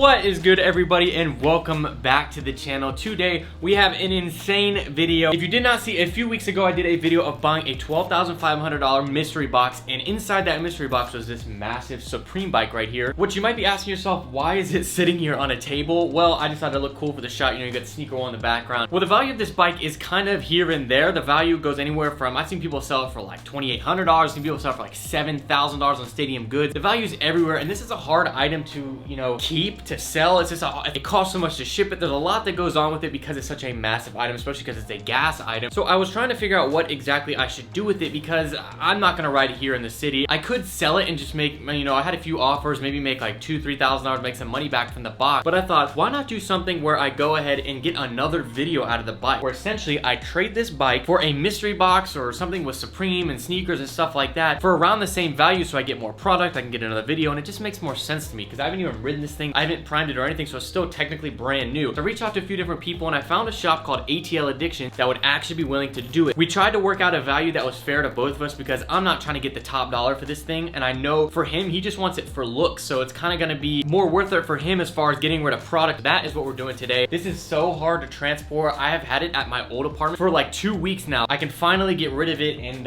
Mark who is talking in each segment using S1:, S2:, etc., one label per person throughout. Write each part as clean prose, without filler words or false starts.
S1: What is good, everybody, and welcome back to the channel. Today we have an insane video. If you did not see, a few weeks ago I did a video of buying a $12,500 mystery box, and inside that mystery box was this massive Supreme bike right here, which you might be asking yourself, why is it sitting here on a table? Well, I decided to look cool for the shot. You know, you got the sneaker wall in the background. Well, the value of this bike is kind of here and there. The value goes anywhere from, I've seen people sell it for like $2,800, I've seen people sell it for like $7,000 on Stadium Goods. The value is everywhere, and this is a hard item to, you know, keep, to sell. It's just it costs so much to ship it. There's a lot that goes on with it because it's such a massive item, especially because it's a gas item. So I was trying to figure out what exactly I should do with it, because I'm not gonna ride it here in the city. I could sell it and just make, you know, I had a few offers, maybe make like $2,000-$3,000, make some money back from the box. But I thought, why not do something where I go ahead and get another video out of the bike, where essentially I trade this bike for a mystery box or something with Supreme and sneakers and stuff like that for around the same value, so I get more product, I can get another video, and it just makes more sense to me because I haven't even ridden this thing, I haven't primed it or anything, so it's still technically brand new. So I reached out to a few different people, and I found a shop called ATL Addiction that would actually be willing to do it. We tried to work out a value that was fair to both of us, because I'm not trying to get the top dollar for this thing, and I know for him, he just wants it for looks, so it's kind of gonna be more worth it for him as far as getting rid of product. That is what we're doing today. This is so hard to transport. I have had it at my old apartment for like 2 weeks now. I can finally get rid of it, and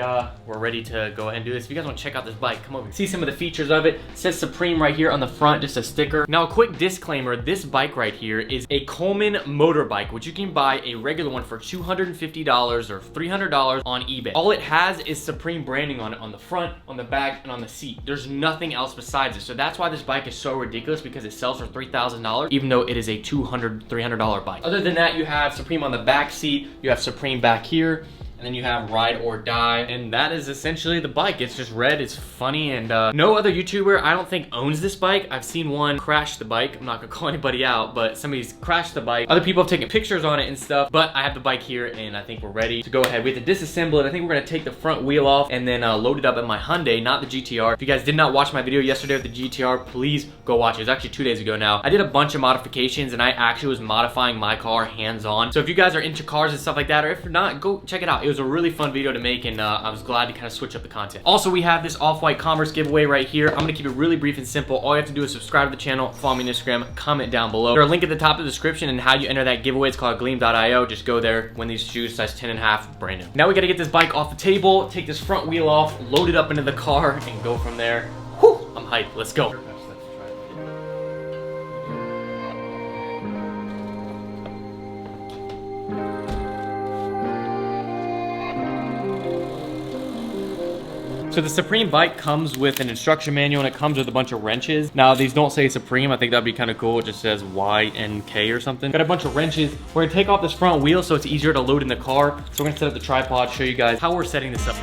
S1: we're ready to go ahead and do this. If you guys want to check out this bike, come over. See some of the features of it. It says Supreme right here on the front, just a sticker. Now, a quick disclaimer, this bike right here is a Coleman motorbike, which you can buy a regular one for $250 or $300 on eBay. All it has is Supreme branding on it, on the front, on the back, and on the seat. There's nothing else besides it. So that's why this bike is so ridiculous, because it sells for $3,000, even though it is a $200, $300 bike. Other than that, you have Supreme on the back seat, you have Supreme back here, and then you have Ride or Die, and that is essentially the bike. It's just red, it's funny, and no other YouTuber, I don't think, owns this bike. I've seen one crash the bike. I'm not gonna call anybody out, but somebody's crashed the bike. Other people have taken pictures on it and stuff, but I have the bike here, and I think we're ready to go ahead. We have to disassemble it. I think we're gonna take the front wheel off and then load it up in my Hyundai, not the GTR. If you guys did not watch my video yesterday with the GTR, please go watch it. It was actually 2 days ago now. I did a bunch of modifications, and I actually was modifying my car hands-on. So if you guys are into cars and stuff like that, or if you're not, go check it out. It was a really fun video to make, and I was glad to kind of switch up the content. Also, we have this off-white Converse giveaway right here. I'm gonna keep it really brief and simple. All you have to do is subscribe to the channel, follow me on Instagram, comment down below. There's a link at the top of the description, and how you enter that giveaway. It's called gleam.io. Just go there, win these shoes, size 10.5, brand new. Now we gotta get this bike off the table, take this front wheel off, load it up into the car, and go from there. Whew, I'm hyped. Let's go. So the Supreme bike comes with an instruction manual, and it comes with a bunch of wrenches. Now, these don't say Supreme. I think that'd be kind of cool. It just says YNK or something. Got a bunch of wrenches. We're gonna take off this front wheel so it's easier to load in the car. So we're gonna set up the tripod, show you guys how we're setting this up.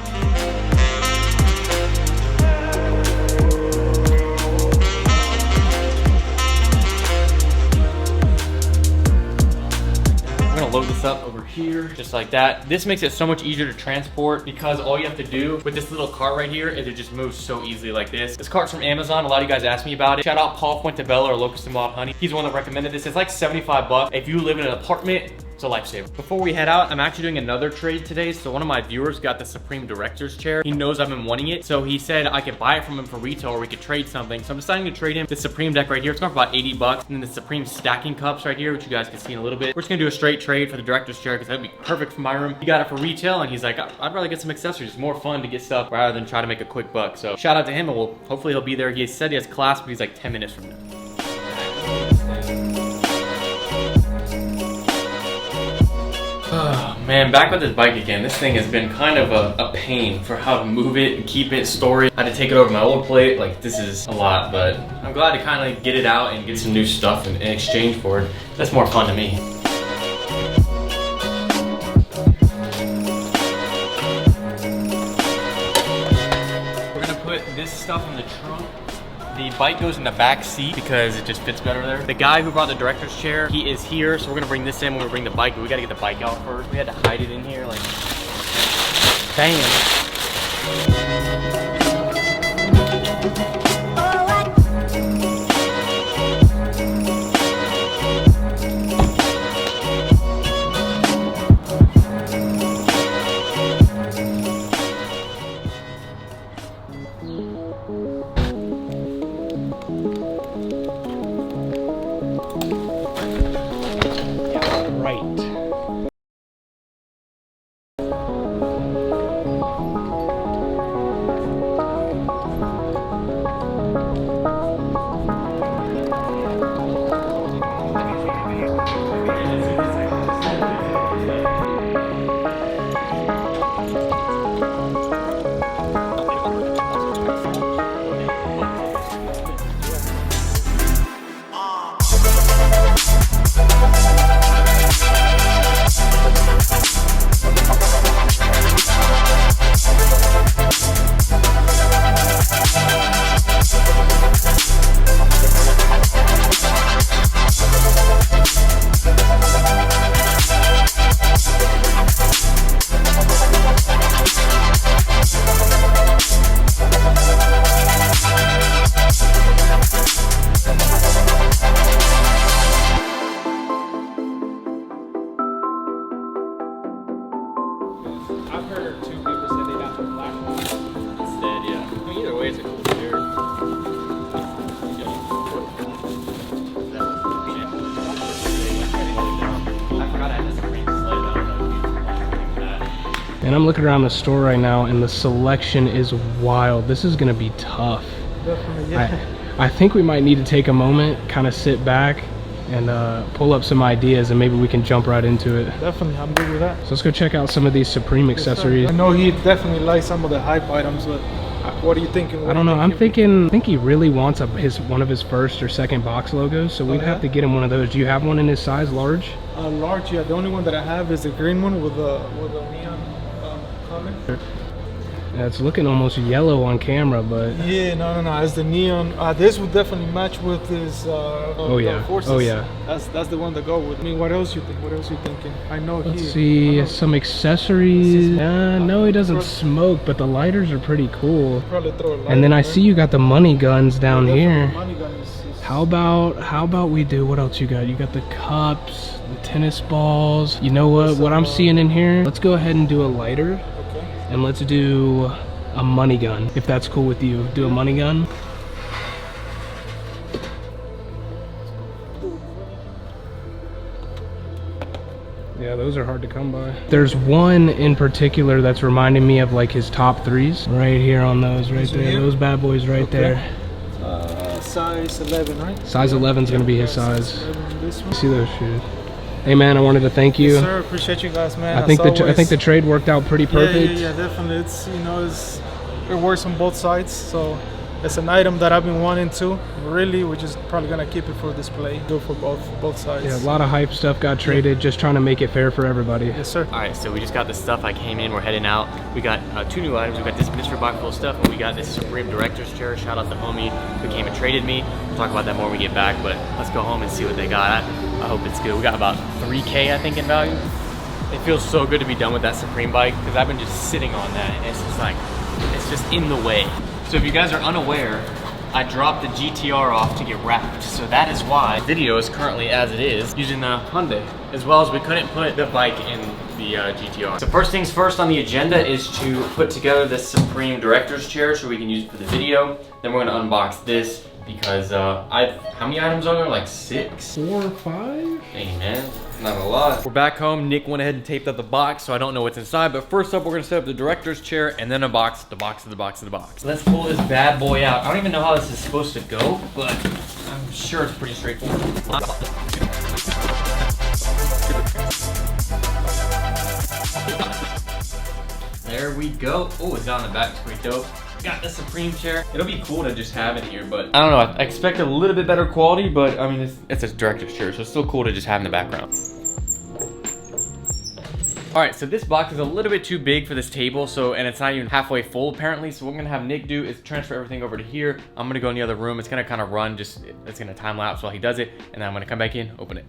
S1: Load this up over here, just like that. This makes it so much easier to transport, because all you have to do with this little cart right here is it just moves so easily like this. This cart's from Amazon. A lot of you guys asked me about it. Shout out Paul Fuentebella or Locust and Wild Honey. He's the one that recommended this. It's like 75 bucks. If you live in an apartment, it's a lifesaver. Before we head out, I'm actually doing another trade today. So one of my viewers got the Supreme Director's Chair. He knows I've been wanting it, so he said I could buy it from him for retail, or we could trade something. So I'm deciding to trade him the Supreme deck right here. It's going for about 80 bucks. And then the Supreme stacking cups right here, which you guys can see in a little bit. We're just gonna do a straight trade for the Director's Chair, because that'd be perfect for my room. He got it for retail, and he's like, I'd rather get some accessories. It's more fun to get stuff rather than try to make a quick buck. So shout out to him, and hopefully he'll be there. He said he has class, but he's like 10 minutes from now. Oh, man, back with this bike again. This thing has been kind of a pain for how to move it and keep it, store it. I had to take it over my old plate. Like, this is a lot, but I'm glad to kind of get it out and get some new stuff in exchange for it. That's more fun to me. We're gonna put this stuff in the trunk. The bike goes in the back seat because it just fits better there. The guy who brought the Director's Chair, he is here, so we're gonna bring this in when we bring the bike, but we gotta get the bike out first. We had to hide it in here, like, bam.
S2: And I'm looking around the store right now, and the selection is wild. This is gonna be tough.
S3: Definitely, yeah.
S2: I think we might need to take a moment, kind of sit back, and pull up some ideas, and maybe we can jump right into it.
S3: Definitely, I'm good with that.
S2: So let's go check out some of these Supreme accessories.
S3: I know he definitely likes some of the hype items, but what are you thinking?
S2: I don't know. I think he really wants one of his first or second box logos, so we'd have to get him one of those. Do you have one in his size, large?
S3: Large, yeah. The only one that I have is the green one with a neon color.
S2: Yeah, it's looking almost yellow on camera, but
S3: yeah, no, it's the neon. This would definitely match with his Forces.
S2: Oh yeah,
S3: that's the one to go with. I mean, what else you think? What else you thinking? I know.
S2: Let's see some accessories. No, he doesn't smoke, but the lighters are pretty cool.
S3: Probably throw a lighter,
S2: and then I see you got the money guns down here.
S3: Money gun is
S2: how about we do, what else you got? You got the cups, the tennis balls. You know what I'm seeing in here? Let's go ahead and do a lighter. And let's do a money gun, if that's cool with you. Do a money gun. Yeah, those are hard to come by. There's one in particular that's reminding me of like his top threes. Right here on those, right there. Those bad boys right there.
S3: Size 11, right?
S2: Size 11 is gonna be his size. See those shoes? Hey man, I wanted to thank you.
S3: Yes, sir. Appreciate you guys, man.
S2: I think the trade worked out pretty perfect.
S3: Yeah, definitely. It's it works on both sides. So it's an item that I've been wanting to. Really, we're just probably gonna keep it for display. Do it for both sides.
S2: Yeah, a lot of hype stuff got traded. Just trying to make it fair for everybody.
S3: Yes, sir.
S1: All right, so we just got the stuff. I came in. We're heading out. We got 2 new items. We got this mystery box full of stuff, and we got this Supreme Director's Chair. Shout out to homie who came and traded me. We'll talk about that more when we get back. But let's go home and see what they got. I hope it's good. We got about 3K, I think, in value. It feels so good to be done with that Supreme bike because I've been just sitting on that, and it's just like, it's just in the way. So if you guys are unaware, I dropped the GTR off to get wrapped. So that is why the video is currently as it is, using the Hyundai, as well as we couldn't put the bike in the GTR. So first things first on the agenda is to put together this Supreme Director's Chair so we can use it for the video. Then we're gonna unbox this because how many items are there? Like 6?
S2: 4 or 5?
S1: Hey man, not a lot. We're back home. Nick went ahead and taped up the box, so I don't know what's inside. But first up, we're gonna set up the director's chair and then unbox the box of the box of the box. Let's pull this bad boy out. I don't even know how this is supposed to go, but I'm sure it's pretty straightforward. There we go. Oh, it's on the back. It's pretty dope. Got the Supreme chair. It'll be cool to just have it here, but I don't know. I expect a little bit better quality, but I mean, it's a director's chair, so it's still cool to just have in the background. All right, so this box is a little bit too big for this table, and it's not even halfway full apparently. So what we're gonna have Nick do is transfer everything over to here. I'm gonna go in the other room. It's gonna kind of run, it's gonna time lapse while he does it, and then I'm gonna come back in, open it.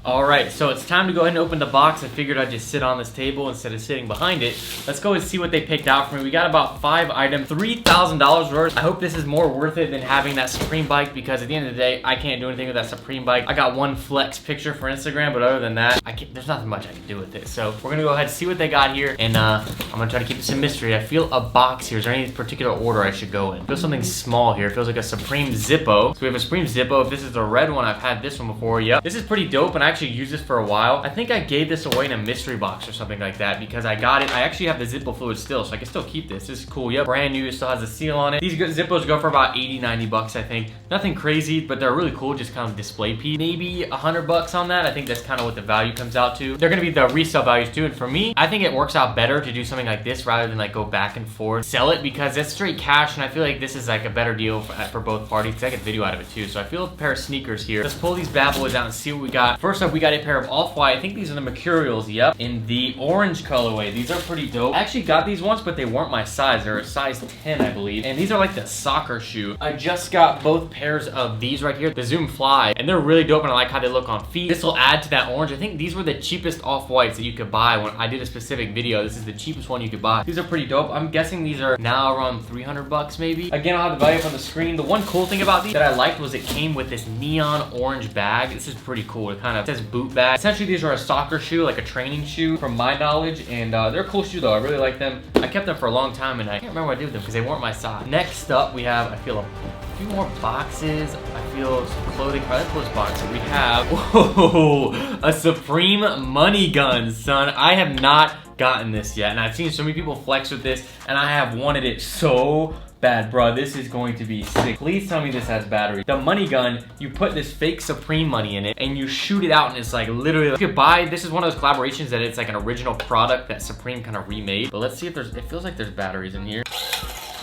S1: All right, so it's time to go ahead and open the box. I figured I'd just sit on this table instead of sitting behind it. Let's go and see what they picked out for me. We got about 5 items, $3,000 worth. I hope this is more worth it than having that Supreme bike because at the end of the day, I can't do anything with that Supreme bike. I got one flex picture for Instagram, but other than that, there's nothing much I can do with it. So we're gonna go ahead and see what they got here, and I'm gonna try to keep this a mystery. I feel a box here. Is there any particular order I should go in? I feel something small here. It feels like a Supreme Zippo. So we have a Supreme Zippo. If this is the red one, I've had this one before. Yep. This is pretty dope, and I actually used this for a while. I think I gave this away in a mystery box or something like that because I got it. I actually have the Zippo fluid still, so I can still keep this. This is cool. Yep, brand new. It still has a seal on it. These Zippos go for about 80, 90 bucks, I think. Nothing crazy, but they're really cool. Just kind of display piece. Maybe 100 bucks on that. I think that's kind of what the value comes out to. They're gonna be the resale values too. And for me, I think it works out better to do something like this rather than like go back and forth, sell it, because that's straight cash. And I feel like this is like a better deal for both parties. I get video out of it too. So I feel a pair of sneakers here. Let's pull these bad boys out and see what we got. First up, we got a pair of off-white. I think these are the Mercurials, yep, in the orange colorway. These are pretty dope. I actually got these once, but they weren't my size. They're a size 10, I believe. And these are like the soccer shoe. I just got both pairs of these right here, the Zoom Fly, and they're really dope, and I like how they look on feet. This will add to that orange. I think these were the cheapest off-whites that you could buy when I did a specific video. This is the cheapest one you could buy. These are pretty dope. I'm guessing these are now around 300 bucks maybe. Again, I'll have the value up on the screen. The one cool thing about these that I liked was it came with this neon orange bag. This is pretty cool. It kind of says boot bag. Essentially, these are a soccer shoe, like a training shoe from my knowledge, and they're a cool shoe though. I really like them. I kept them for a long time, and I can't remember what I did with them because they weren't my size. Next up, we have, I feel, a few more boxes. I feel some clothing. All right, let's close boxes. We have, whoa, a Supreme money gun, son. I have not gotten this yet, and I've seen so many people flex with this, and I have wanted it so bad, bro. This is going to be sick. Please tell me this has battery. The money gun, you put this fake Supreme money in it and you shoot it out, and it's like literally, you could buy, this is one of those collaborations that it's like an original product that Supreme kind of remade. But let's see if there's, it feels like there's batteries in here.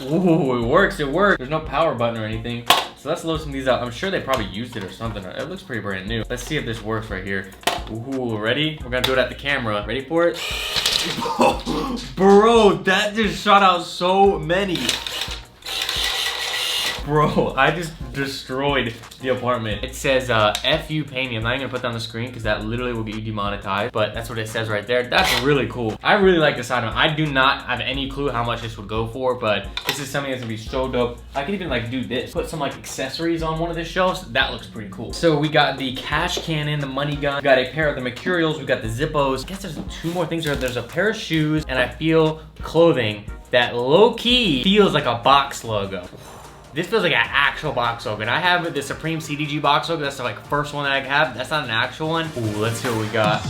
S1: Ooh, it works, it works. There's no power button or anything. So let's load some of these out. I'm sure they probably used it or something. It looks pretty brand new. Let's see if this works right here. Ooh, ready? We're gonna do it at the camera. Ready for it? Bro, that just shot out so many. Bro, I just destroyed the apartment. It says, F you pay me. I'm not even gonna put that on the screen because that literally will get you demonetized, but that's what it says right there. That's really cool. I really like this item. I do not have any clue how much this would go for, but this is something that's gonna be so dope. I could even like do this, put some like accessories on one of the shelves. That looks pretty cool. So we got the cash cannon, the money gun, we got a pair of the Mercurials, we got the Zippos. I guess there's two more things here. There's a pair of shoes, and I feel clothing that low-key feels like a box logo. This feels like an actual box logo. And I have the Supreme CDG box logo. That's the like first one that I have. That's not an actual one. Ooh, let's see what we got.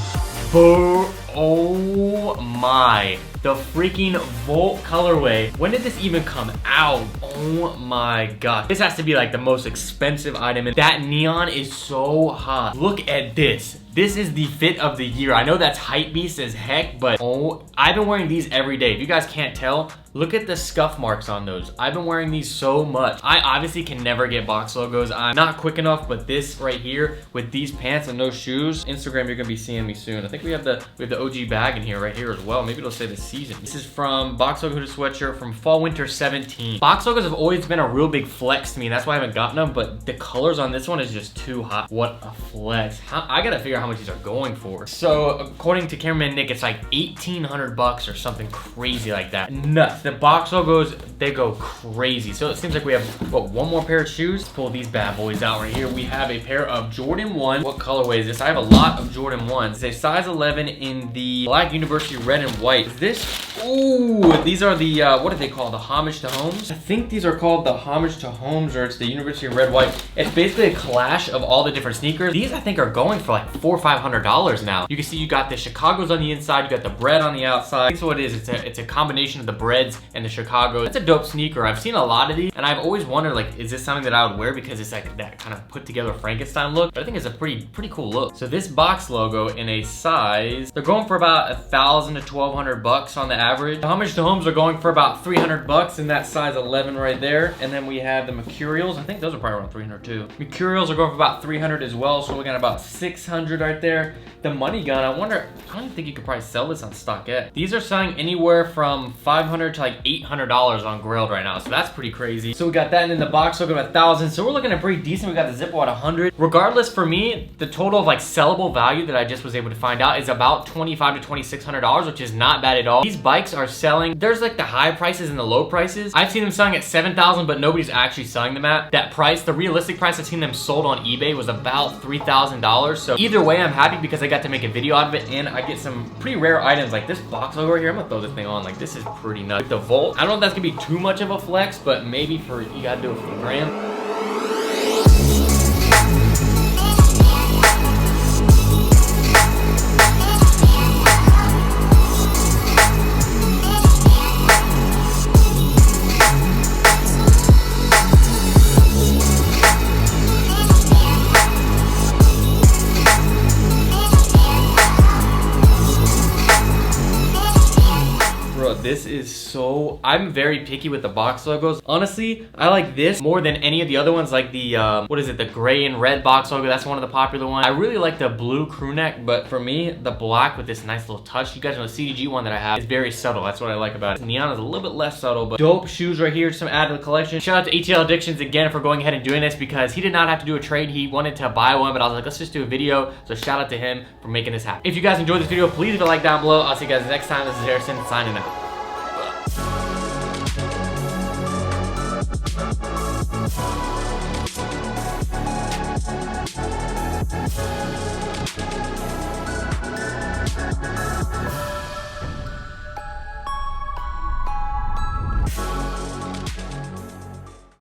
S1: Oh my. The freaking Volt colorway. When did this even come out? Oh my god. This has to be like the most expensive item. And that neon is so hot. Look at this. This is the fit of the year. I know that's hype beast as heck, but oh, I've been wearing these every day. If you guys can't tell, look at the scuff marks on those. I've been wearing these so much. I obviously can never get box logos. I'm not quick enough, but this right here with these pants and those shoes, Instagram, you're gonna be seeing me soon. I think we have the OG bag in here right here as well. Maybe it'll say the season. This is from Box Logo Hooded Sweatshirt from Fall Winter 17. Box logos have always been a real big flex to me, and that's why I haven't gotten them, but the colors on this one is just too hot. What a flex. I gotta figure out how much these are going for. So according to cameraman Nick, it's like 1,800 bucks or something crazy like that. Nuts. The box logos, they go crazy. So it seems like we have, what, one more pair of shoes? Let's pull these bad boys out right here. We have a pair of Jordan 1. What colorway is this? I have a lot of Jordan 1s. It's a size 11 in the Black University red and white. Is this? Ooh, these are the, what are they called? The Homage to Homes? I think these are called the Homage to Homes, or it's the University red white. It's basically a clash of all the different sneakers. These I think are going for like $400 or $500 now. You can see you got the Chicago's on the inside, you got the bread on the outside. I think what it is, it's a combination of the breads and the Chicago. It's a dope sneaker. I've seen a lot of these, and I've always wondered, like, is this something that I would wear because it's like that kind of put together Frankenstein look? But I think it's a pretty cool look. So this box logo in a size, they're going for about 1,000 to 1,200 bucks on the average. The Homage to Homes are going for about 300 bucks in that size 11 right there. And then we have the Mercurials. I think those are probably around 300 too. Mercurials are going for about 300 as well. So we got about 600 right there. The money gun, I wonder, I don't even think you could probably sell this on StockX. These are selling anywhere from $500 to like $800 on Grailed right now, so that's pretty crazy. So we got that, and in the box look at 1,000, so we're looking at pretty decent. We got the Zippo at 100. Regardless, for me, the total of like sellable value that I just was able to find out is about $2,500 to $2,600, which is not bad at all. These bikes are selling, there's like the high prices and the low prices. I've seen them selling at 7,000, but nobody's actually selling them at that price. The realistic price I've seen them sold on eBay was about $3,000. So either way, I'm happy because I got to make a video out of it, and I get some pretty rare items like this box logo right here. I'm gonna throw this thing on. Like, this is pretty nuts. The Volt, I don't know if that's gonna be too much of a flex, but maybe for, you gotta do it for the gram. This is so, I'm very picky with the box logos. Honestly, I like this more than any of the other ones, like the, what is it, the gray and red box logo. That's one of the popular ones. I really like the blue crew neck, but for me, the black with this nice little touch. You guys know the CDG one that I have is very subtle. That's what I like about it. Neon is a little bit less subtle, but dope shoes right here, some add to the collection. Shout out to ATL Addictions again for going ahead and doing this, because he did not have to do a trade. He wanted to buy one, but I was like, let's just do a video. So shout out to him for making this happen. If you guys enjoyed this video, please leave a like down below. I'll see you guys next time. This is Harrison signing out.